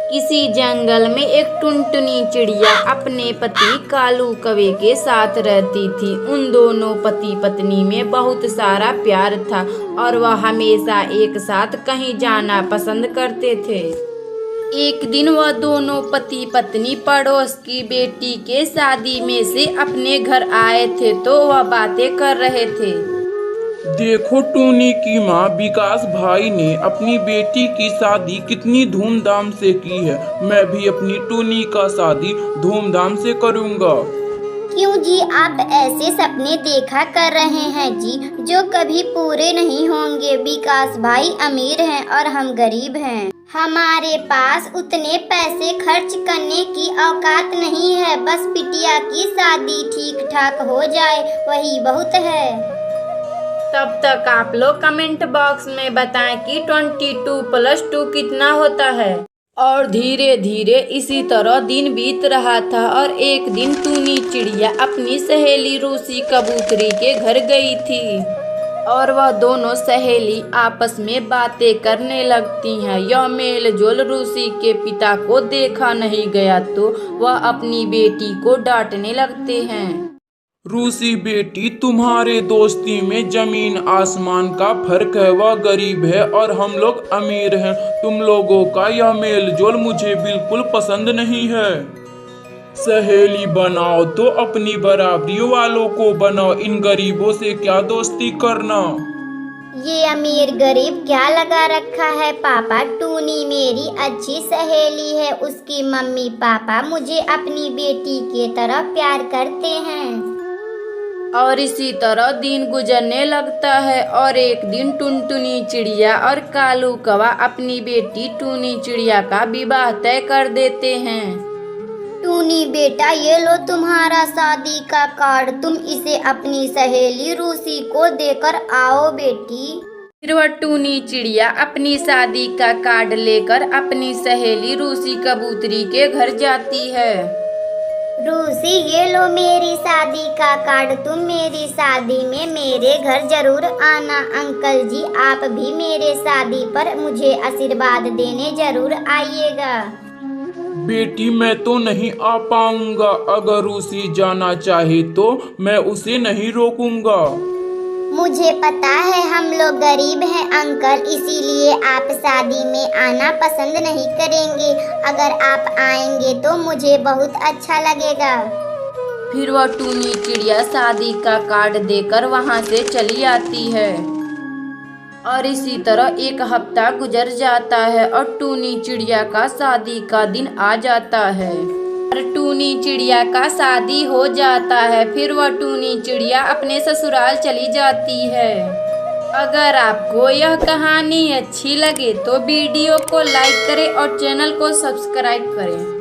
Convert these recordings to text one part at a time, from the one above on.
किसी जंगल में एक टुनटुनी चिड़िया अपने पति कालू कौवे के साथ रहती थी। उन दोनों पति पत्नी में बहुत सारा प्यार था और वह हमेशा एक साथ कहीं जाना पसंद करते थे। एक दिन वह दोनों पति पत्नी पड़ोस की बेटी के शादी में से अपने घर आए थे तो वह बातें कर रहे थे। देखो, टूनी की माँ विकास भाई ने अपनी बेटी की शादी कितनी धूमधाम से की है। मैं भी अपनी टूनी का शादी धूमधाम से करूँगा। क्यों जी, आप ऐसे सपने देखा कर रहे हैं जी जो कभी पूरे नहीं होंगे। विकास भाई अमीर हैं और हम गरीब हैं। हमारे पास उतने पैसे खर्च करने की औकात नहीं है। बस बिटिया की शादी ठीक ठाक हो जाए वही बहुत है। तब तक आप लोग कमेंट बॉक्स में बताएं कि 22+2 कितना होता है। और धीरे धीरे इसी तरह दिन बीत रहा था और एक दिन टूनी चिड़िया अपनी सहेली रूसी कबूतरी के घर गई थी और वह दोनों सहेली आपस में बातें करने लगती हैं। यह मेलजोल रूसी के पिता को देखा नहीं गया तो वह अपनी बेटी को डांटने लगते हैं। रूसी बेटी, तुम्हारे दोस्ती में जमीन आसमान का फर्क है। वह गरीब है और हम लोग अमीर हैं। तुम लोगों का यह मेलजोल मुझे बिल्कुल पसंद नहीं है। सहेली बनाओ तो अपनी बराबरी वालों को बनाओ। इन गरीबों से क्या दोस्ती करना। ये अमीर गरीब क्या लगा रखा है पापा। टूनी मेरी अच्छी सहेली है। उसकी मम्मी पापा मुझे अपनी बेटी की तरह प्यार करते हैं। और इसी तरह दिन गुजरने लगता है और एक दिन टुनटुनी चिड़िया और कालू कौवा अपनी बेटी टूनी चिड़िया का विवाह तय कर देते हैं। टूनी बेटा, ये लो तुम्हारा शादी का कार्ड। तुम इसे अपनी सहेली रूसी को देकर आओ बेटी। फिर वह टूनी चिड़िया अपनी शादी का कार्ड लेकर अपनी सहेली रूसी कबूतरी के घर जाती है। रूसी, ये लो मेरी शादी का कार्ड। तुम मेरी शादी में मेरे घर जरूर आना। अंकल जी, आप भी मेरे शादी पर मुझे आशीर्वाद देने जरूर आइएगा। बेटी, मैं तो नहीं आ पाऊंगा। अगर रूसी जाना चाहे तो मैं उसे नहीं रोकूंगा। मुझे पता है हम लोग गरीब हैं अंकल, इसीलिए आप शादी में आना पसंद नहीं करेंगे। अगर आप आएंगे तो मुझे बहुत अच्छा लगेगा। फिर वह टूनी चिड़िया शादी का कार्ड देकर वहां से चली आती है और इसी तरह एक हफ्ता गुजर जाता है और टूनी चिड़िया का शादी का दिन आ जाता है और टूनी चिड़िया का शादी हो जाता है। फिर वह टूनी चिड़िया अपने ससुराल चली जाती है। अगर आपको यह कहानी अच्छी लगे तो वीडियो को लाइक करें और चैनल को सब्सक्राइब करें।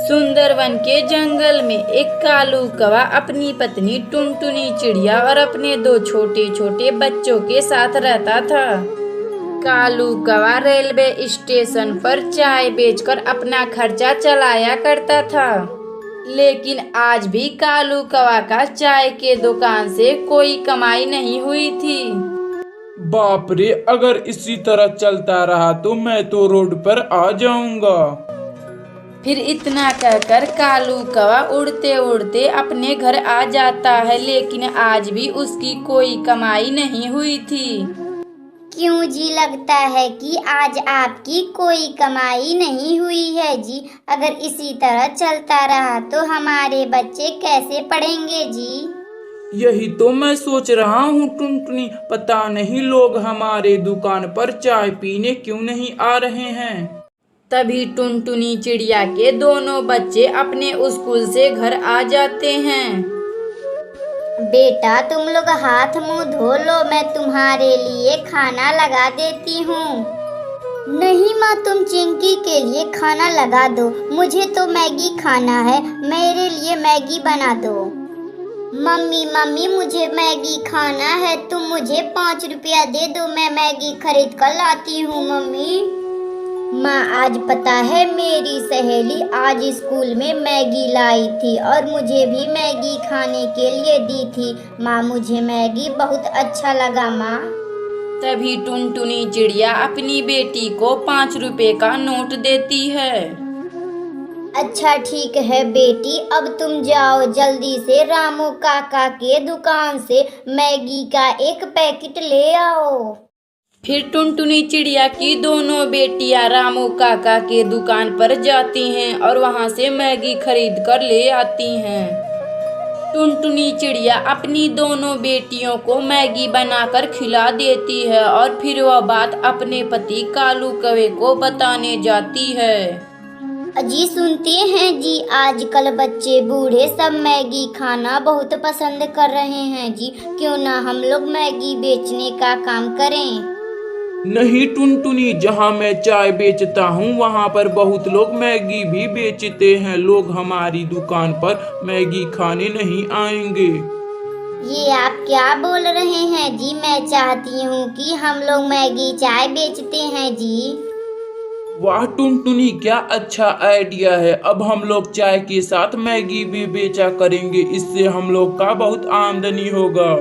सुंदरवन के जंगल में एक कालू कौवा अपनी पत्नी टुनटुनी चिड़िया और अपने 2 छोटे छोटे बच्चों के साथ रहता था। कालू कौवा रेलवे स्टेशन पर चाय बेचकर अपना खर्चा चलाया करता था, लेकिन आज भी कालू कौवा का चाय के दुकान से कोई कमाई नहीं हुई थी। बाप रे, अगर इसी तरह चलता रहा तो मैं तो रोड पर आ जाऊंगा। फिर इतना कहकर कालू कौवा उड़ते उड़ते अपने घर आ जाता है, लेकिन आज भी उसकी कोई कमाई नहीं हुई थी। क्यों जी, लगता है कि आज आपकी कोई कमाई नहीं हुई है जी। अगर इसी तरह चलता रहा तो हमारे बच्चे कैसे पढ़ेंगे जी। यही तो मैं सोच रहा हूँ टुनटुनी, पता नहीं लोग हमारे दुकान पर चाय पीने क्यों नहीं आ रहे हैं। तभी टुनटुनी चिड़िया के दोनों बच्चे अपने स्कूल से घर आ जाते हैं। बेटा, तुम लोग हाथ मुंह धो लो, मैं तुम्हारे लिए खाना लगा देती हूँ। नहीं माँ, तुम चिंकी के लिए खाना लगा दो। मुझे तो मैगी खाना है, मेरे लिए मैगी बना दो। मम्मी मुझे मैगी खाना है। तुम मुझे 5 रुपया दे दो, मैं मैगी खरीद कर लाती हूँ। मम्मी, माँ, आज पता है मेरी सहेली आज स्कूल में मैगी लाई थी और मुझे भी मैगी खाने के लिए दी थी। माँ, मुझे मैगी बहुत अच्छा लगा माँ। तभी टुनटुनी चिड़िया अपनी बेटी को 5 रुपए का नोट देती है। अच्छा ठीक है बेटी, अब तुम जाओ जल्दी से रामू काका के दुकान से मैगी का एक पैकेट ले आओ। फिर टुनटुनी चिड़िया की दोनों बेटियां रामू काका के दुकान पर जाती हैं और वहां से मैगी खरीद कर ले आती हैं। टुनटुनी चिड़िया अपनी दोनों बेटियों को मैगी बनाकर खिला देती है और फिर वह बात अपने पति कालू कौवे को बताने जाती है। जी सुनते हैं जी, आजकल बच्चे बूढ़े सब मैगी खाना बहुत पसंद कर रहे हैं जी। क्यों ना हम लोग मैगी बेचने का काम करें। नहीं टुनटुनी, जहाँ मैं चाय बेचता हूँ वहाँ पर बहुत लोग मैगी भी बेचते हैं। लोग हमारी दुकान पर मैगी खाने नहीं आएंगे। ये आप क्या बोल रहे हैं जी? मैं चाहती हूँ कि हम लोग मैगी चाय बेचते हैं जी। वाह टुनटुनी, क्या अच्छा आइडिया है। अब हम लोग चाय के साथ मैगी भी बेचा करेंगे, इससे हम लोग का बहुत आमदनी होगा।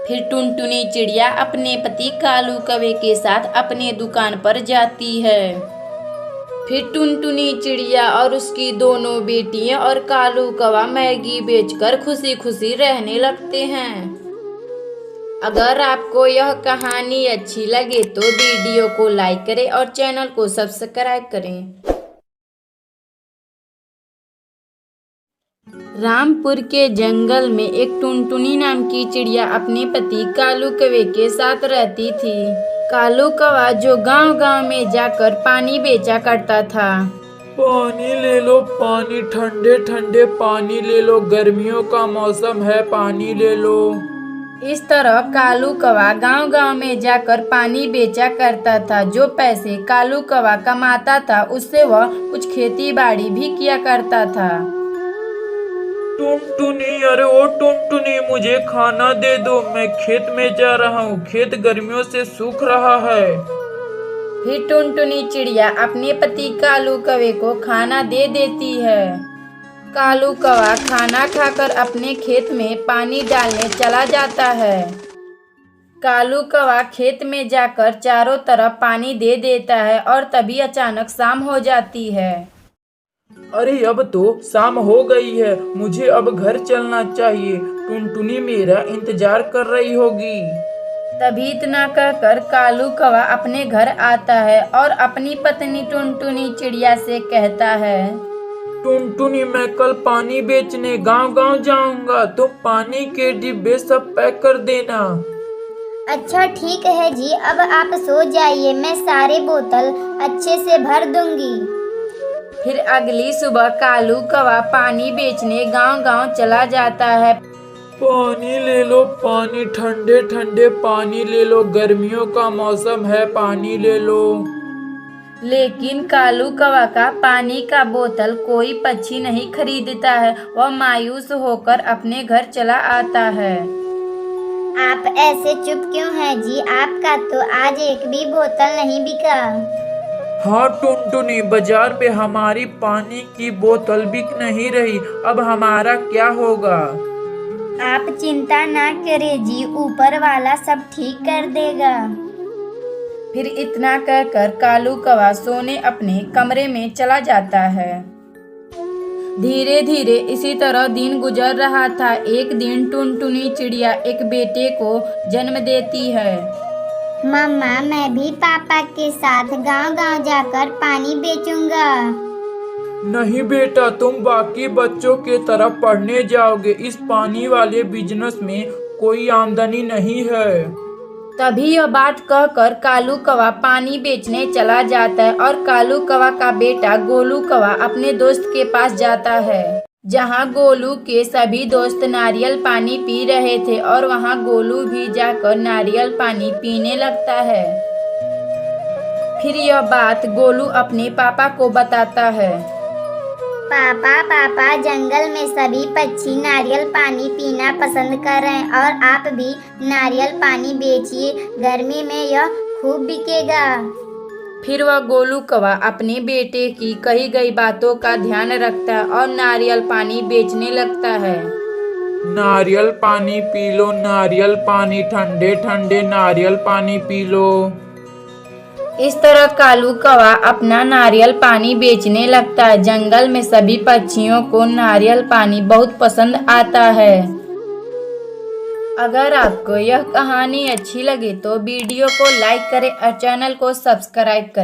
फिर टुनटुनी चिड़िया अपने पति कालू कौवे के साथ अपने दुकान पर जाती है। फिर टुनटुनी चिड़िया और उसकी दोनों बेटियां और कालू कौवा मैगी बेचकर खुशी खुशी रहने लगते हैं। अगर आपको यह कहानी अच्छी लगे तो वीडियो को लाइक करें और चैनल को सब्सक्राइब करें। रामपुर के जंगल में एक टुनटुनी नाम की चिड़िया अपने पति कालू कौवे के साथ रहती थी। कालू कौवा जो गांव-गांव में जाकर पानी बेचा करता था। पानी ले लो पानी, ठंडे ठंडे पानी ले लो, गर्मियों का मौसम है, पानी ले लो। इस तरह कालू कौवा गांव-गांव में जाकर पानी बेचा करता था। जो पैसे कालू कौवा कमाता था उससे वह कुछ खेती बाड़ी भी किया करता था। टुनटुनी, अरे ओ टुनटुनी, मुझे खाना दे दो, मैं खेत में जा रहा हूँ, खेत गर्मियों से सूख रहा है। फिर टुनटुनी चिड़िया अपने पति कालू कौवे को खाना दे देती है। कालू कौवा खाना खाकर अपने खेत में पानी डालने चला जाता है। कालू कौवा खेत में जाकर चारों तरफ पानी दे देता है और तभी अचानक शाम हो जाती है। अरे अब तो शाम हो गई है, मुझे अब घर चलना चाहिए। टुनटुनी मेरा इंतजार कर रही होगी। तभी इतना कहकर कालू कौवा अपने घर आता है और अपनी पत्नी टुनटुनी चिड़िया से कहता है, टुनटुनी, मैं कल पानी बेचने गांव-गांव जाऊंगा, तुम पानी के डिब्बे सब पैक कर देना। अच्छा ठीक है जी, अब आप सो जाइए, मैं सारे बोतल अच्छे से भर दूंगी। फिर अगली सुबह कालू कौवा पानी बेचने गांव-गांव चला जाता है। पानी ले लो पानी, ठंडे ठंडे पानी ले लो, गर्मियों का मौसम है, पानी ले लो। लेकिन कालू कौवा का पानी का बोतल कोई पक्षी नहीं खरीदता है। वह मायूस होकर अपने घर चला आता है। आप ऐसे चुप क्यों हैं जी? आपका तो आज एक भी बोतल नहीं बिका। हाँ टुनटुनी, बाजार पे हमारी पानी की बोतल बिक नहीं रही, अब हमारा क्या होगा? आप चिंता ना करें जी, ऊपर वाला सब ठीक कर देगा। फिर इतना कहकर कालू कौवा सोने अपने कमरे में चला जाता है। धीरे धीरे इसी तरह दिन गुजर रहा था। एक दिन टुनटुनी चिड़िया एक बेटे को जन्म देती है। मम्मा, मैं भी पापा के साथ गांव-गांव जाकर पानी बेचूंगा। नहीं बेटा, तुम बाकी बच्चों के तरफ पढ़ने जाओगे। इस पानी वाले बिजनेस में कोई आमदनी नहीं है। तभी यह बात कहकर कालू कौवा पानी बेचने चला जाता है और कालू कौवा का बेटा गोलू कौवा अपने दोस्त के पास जाता है। जहाँ गोलू के सभी दोस्त नारियल पानी पी रहे थे और वहाँ गोलू भी जाकर नारियल पानी पीने लगता है। फिर यह बात गोलू अपने पापा को बताता है। पापा, जंगल में सभी पक्षी नारियल पानी पीना पसंद कर रहे हैं और आप भी नारियल पानी बेचिए, गर्मी में यह खूब बिकेगा। फिर वह गोलू कौवा अपने बेटे की कही गई बातों का ध्यान रखता है और नारियल पानी बेचने लगता है। नारियल पानी पी लो, नारियल पानी, ठंडे ठंडे नारियल पानी पी लो। इस तरह कालू कौवा अपना नारियल पानी बेचने लगता है। जंगल में सभी पक्षियों को नारियल पानी बहुत पसंद आता है। अगर आपको यह कहानी अच्छी लगे तो वीडियो को लाइक करें और चैनल को सब्सक्राइब करें।